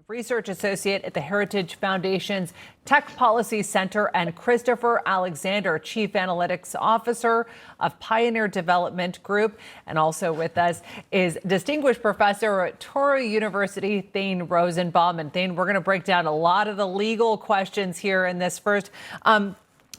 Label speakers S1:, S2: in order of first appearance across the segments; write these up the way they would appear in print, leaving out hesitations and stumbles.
S1: Research Associate at the Heritage Foundation's Tech Policy Center, and Christopher Alexander, Chief Analytics Officer of Pioneer Development Group. And also with us is Distinguished Professor at Touro University, Thane Rosenbaum. And Thane, we're going to break down a lot of the legal questions here in this first.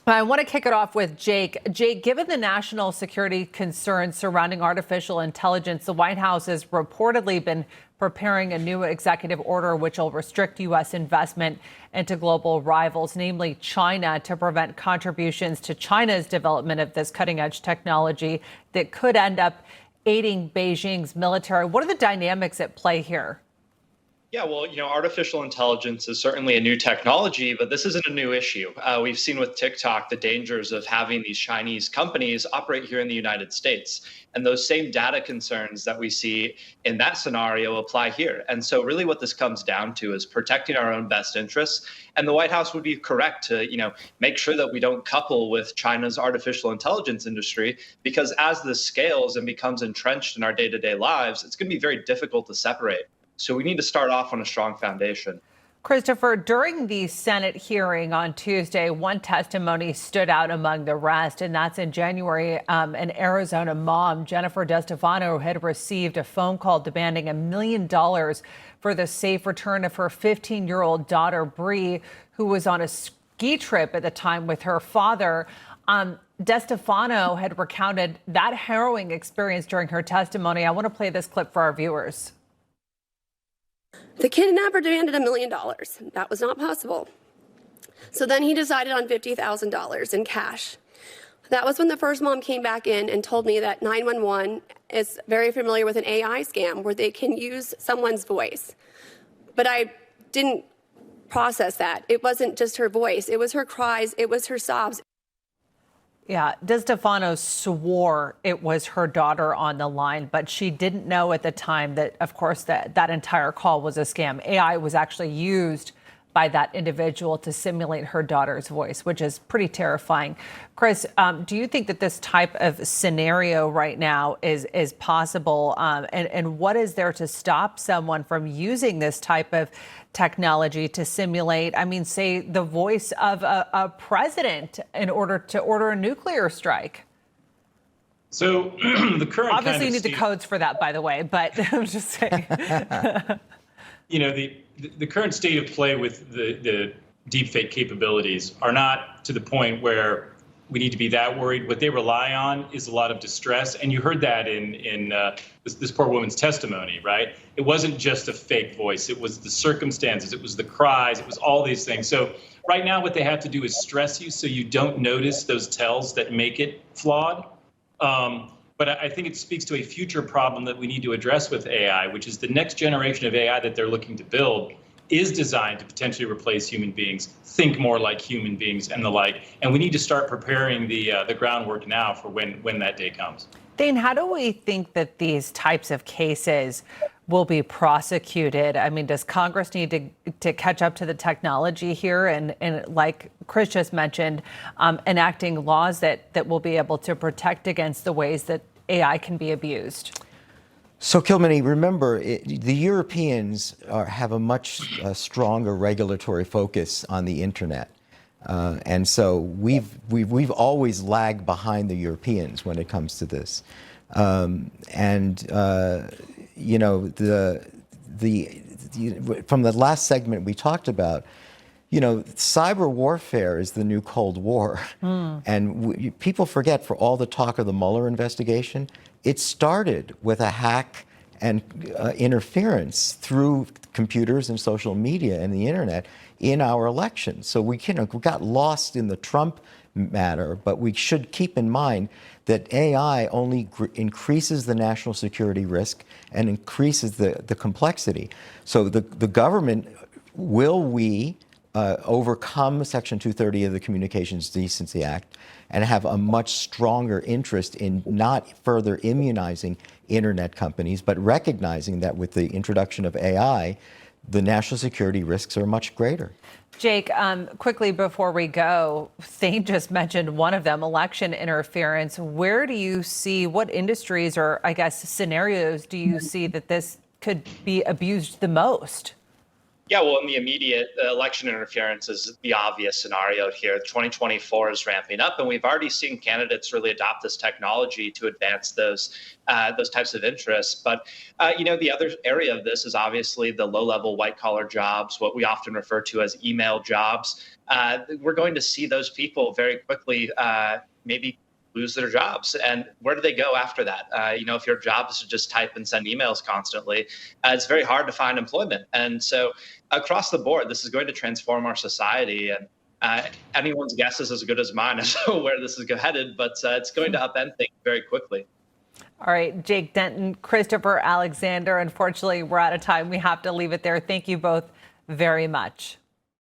S1: I want to kick it off with Jake. Jake, given the national security concerns surrounding artificial intelligence, the White House has reportedly been preparing a new executive order which will restrict U.S. investment into global rivals, namely China, to prevent contributions to China's development of this cutting-edge technology that could end up aiding Beijing's military. What are the dynamics at play here?
S2: Yeah, well, artificial intelligence is certainly a new technology, but this isn't a new issue. We've seen with TikTok the dangers of having these Chinese companies operate here in the United States. And those same data concerns that we see in that scenario apply here. And so really what this comes down to is protecting our own best interests. And the White House would be correct to, make sure that we don't couple with China's artificial intelligence industry, because as this scales and becomes entrenched in our day-to-day lives, it's going to be very difficult to separate. So we need to start off on a strong foundation.
S1: Christopher, during the Senate hearing on Tuesday, one testimony stood out among the rest, and that's in January. An Arizona mom, Jennifer DeStefano, had received a phone call demanding $1 million for the safe return of her 15-year-old daughter, Bree, who was on a ski trip at the time with her father. DeStefano had recounted that harrowing experience during her testimony. I want to play this clip for our viewers.
S3: The kidnapper demanded $1 million. That was not possible. So then he decided on $50,000 in cash. That was when the first mom came back in and told me that 911 is very familiar with an AI scam where they can use someone's voice. But I didn't process that. It wasn't just her voice. It was her cries. It was her sobs.
S1: Yeah, DeStefano swore it was her daughter on the line, but she didn't know at the time that, of course, that entire call was a scam. AI was actually used by that individual to simulate her daughter's voice, which is pretty terrifying. Chris, do you think that this type of scenario right now is possible? And what is there to stop someone from using this type of technology to simulate, say, the voice of a president in order to order a nuclear strike?
S4: So the current
S1: obviously you need the codes for that, by the way, but I'm just saying.
S4: The current state of play with the deepfake capabilities are not to the point where we need to be that worried. What they rely on is a lot of distress, and you heard that in this poor woman's testimony, right? It wasn't just a fake voice. It was the circumstances. It was the cries. It was all these things. So right now what they have to do is stress you so you don't notice those tells that make it flawed. But I think it speaks to a future problem that we need to address with AI, which is the next generation of AI that they're looking to build is designed to potentially replace human beings, think more like human beings and the like. And we need to start preparing the groundwork now for when that day comes.
S1: Thane, how do we think that these types of cases will be prosecuted? Does Congress need to catch up to the technology here and like Chris just mentioned, enacting laws that will be able to protect against the ways that AI can be abused?
S5: So, Kilmeny, remember, the Europeans have a much stronger regulatory focus on the internet. And so we've always lagged behind the Europeans when it comes to this. From the last segment we talked about, cyber warfare is the new Cold War. And people forget, for all the talk of the Mueller investigation, it started with a hack and interference through computers and social media and the internet in our elections. So we got lost in the Trump matter, but we should keep in mind that AI only increases the national security risk and increases the complexity. So the government, will we overcome Section 230 of the Communications Decency Act and have a much stronger interest in not further immunizing internet companies, but recognizing that with the introduction of AI, the national security risks are much greater.
S1: Jake, quickly before we go, Thane just mentioned one of them, election interference. Where do you see, what industries or I guess scenarios do you see that this could be abused the most?
S2: Yeah, well, in the immediate, election interference is the obvious scenario here. 2024 is ramping up, and we've already seen candidates really adopt this technology to advance those types of interests. But the other area of this is obviously the low-level white-collar jobs, what we often refer to as email jobs. We're going to see those people very quickly, maybe lose their jobs. And where do they go after that? If your job is to just type and send emails constantly, it's very hard to find employment. And so across the board, this is going to transform our society. And anyone's guess is as good as mine as to where this is headed, but it's going to upend things very quickly.
S1: All right, Jake Denton, Christopher Alexander. Unfortunately, we're out of time. We have to leave it there. Thank you both very much.